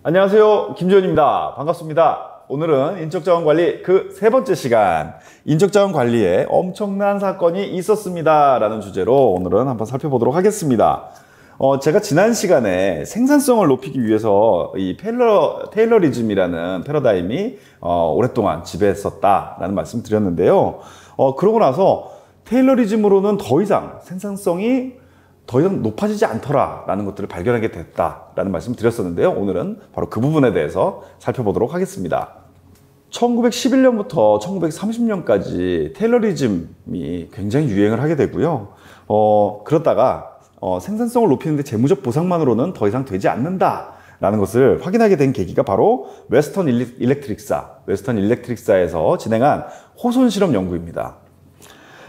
안녕하세요, 김지현입니다. 반갑습니다. 오늘은 인적자원관리 그 세 번째 시간, 인적자원관리에 엄청난 사건이 있었습니다 라는 주제로 오늘은 한번 살펴보도록 하겠습니다. 제가 지난 시간에 생산성을 높이기 위해서 이 테일러리즘이라는 패러다임이 오랫동안 지배했었다 라는 말씀 드렸는데요. 그러고 나서 테일러리즘으로는 더 이상 생산성이 더 이상 높아지지 않더라 라는 것들을 발견하게 됐다 라는 말씀을 드렸었는데요. 오늘은 바로 그 부분에 대해서 살펴보도록 하겠습니다. 1911년부터 1930년까지 테일러리즘이 굉장히 유행을 하게 되고요. 그러다가 생산성을 높이는데 재무적 보상만으로는 더 이상 되지 않는다 라는 것을 확인하게 된 계기가 바로 웨스턴 일렉트릭사에서 진행한 호손 실험 연구입니다.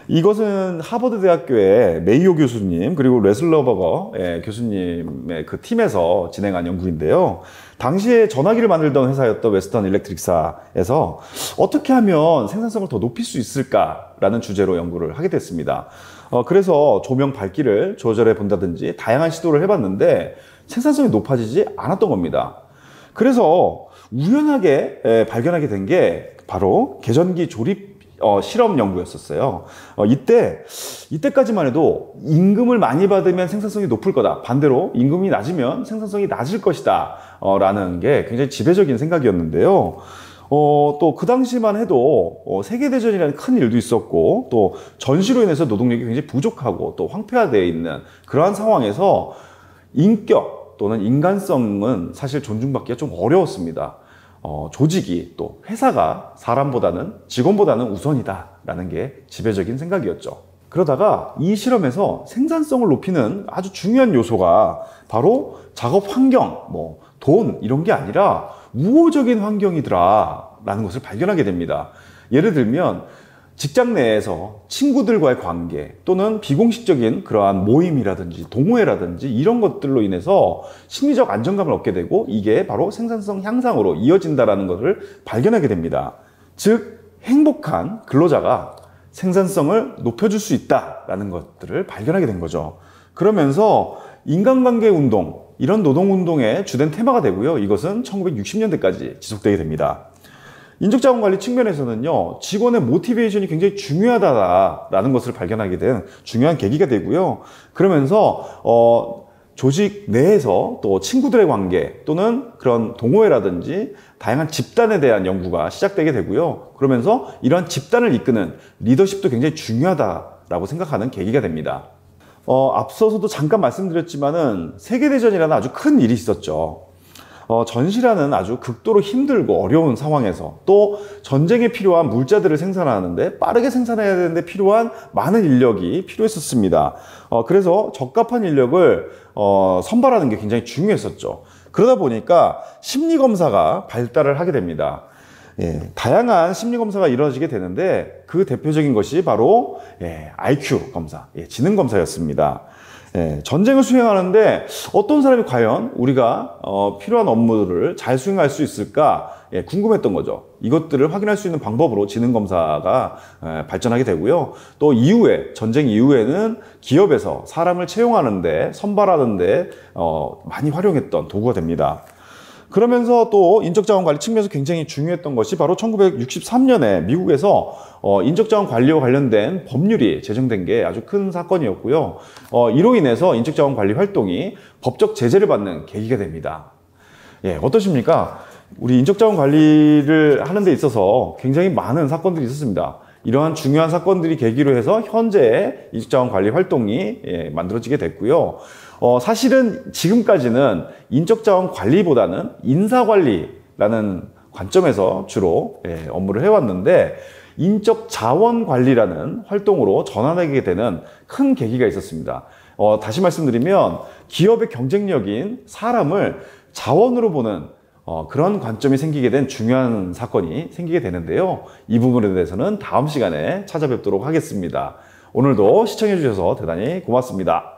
이것은 하버드 대학교의 메이오 교수님 그리고 레슬러버거 교수님의 그 팀에서 진행한 연구인데요. 당시에 전화기를 만들던 회사였던 웨스턴 일렉트릭사에서 어떻게 하면 생산성을 더 높일 수 있을까라는 주제로 연구를 하게 됐습니다. 그래서 조명 밝기를 조절해 본다든지 다양한 시도를 해봤는데 생산성이 높아지지 않았던 겁니다. 그래서 우연하게 발견하게 된 게 바로 계전기 조립 실험 연구였었어요. 이때까지만 해도 임금을 많이 받으면 생산성이 높을 거다. 반대로 임금이 낮으면 생산성이 낮을 것이다. 라는 게 굉장히 지배적인 생각이었는데요. 또 그 당시만 해도 세계대전이라는 큰 일도 있었고 또 전시로 인해서 노동력이 굉장히 부족하고 또 황폐화되어 있는 그러한 상황에서 인격 또는 인간성은 사실 존중받기가 좀 어려웠습니다. 조직이 또 회사가 사람보다는 직원보다는 우선이다 라는 게 지배적인 생각이었죠. 그러다가 이 실험에서 생산성을 높이는 아주 중요한 요소가 바로 작업 환경, 돈 이런 게 아니라 우호적인 환경이더라 라는 것을 발견하게 됩니다. 예를 들면 직장 내에서 친구들과의 관계 또는 비공식적인 그러한 모임이라든지 동호회라든지 이런 것들로 인해서 심리적 안정감을 얻게 되고 이게 바로 생산성 향상으로 이어진다는 것을 발견하게 됩니다. 즉 행복한 근로자가 생산성을 높여줄 수 있다는 것들을 발견하게 된 거죠. 그러면서 인간관계 운동, 이런 노동운동의 주된 테마가 되고요. 이것은 1960년대까지 지속되게 됩니다. 인적자원관리 측면에서는요, 직원의 모티베이션이 굉장히 중요하다라는 것을 발견하게 된 중요한 계기가 되고요. 그러면서 조직 내에서 또 친구들의 관계 또는 그런 동호회라든지 다양한 집단에 대한 연구가 시작되게 되고요. 그러면서 이러한 집단을 이끄는 리더십도 굉장히 중요하다라고 생각하는 계기가 됩니다. 앞서서도 잠깐 말씀드렸지만은 세계대전이라는 아주 큰 일이 있었죠. 전시라는 아주 극도로 힘들고 어려운 상황에서 또 전쟁에 필요한 물자들을 생산하는데 빠르게 생산해야 되는데 필요한 많은 인력이 필요했었습니다. 그래서 적합한 인력을 선발하는 게 굉장히 중요했었죠. 그러다 보니까 심리검사가 발달을 하게 됩니다. 다양한 심리검사가 이루어지게 되는데 그 대표적인 것이 바로 IQ 검사, 지능 검사였습니다. 전쟁을 수행하는데 어떤 사람이 과연 우리가 필요한 업무를 잘 수행할 수 있을까 궁금했던 거죠. 이것들을 확인할 수 있는 방법으로 지능검사가 발전하게 되고요. 또 이후에 전쟁 이후에는 기업에서 사람을 채용하는데 선발하는데 많이 활용했던 도구가 됩니다. 그러면서 또 인적자원관리 측면에서 굉장히 중요했던 것이 바로 1963년에 미국에서 인적자원 관리와 관련된 법률이 제정된 게 아주 큰 사건이었고요. 이로 인해서 인적자원 관리 활동이 법적 제재를 받는 계기가 됩니다. 어떠십니까? 우리 인적자원 관리를 하는 데 있어서 굉장히 많은 사건들이 있었습니다. 이러한 중요한 사건들이 계기로 해서 현재의 인적자원 관리 활동이 만들어지게 됐고요. 사실은 지금까지는 인적자원 관리보다는 인사관리라는 관점에서 주로 업무를 해왔는데 인적자원 관리라는 활동으로 전환하게 되는 큰 계기가 있었습니다. 다시 말씀드리면 기업의 경쟁력인 사람을 자원으로 보는 그런 관점이 생기게 된 중요한 사건이 생기게 되는데요. 이 부분에 대해서는 다음 시간에 찾아뵙도록 하겠습니다. 오늘도 시청해 주셔서 대단히 고맙습니다.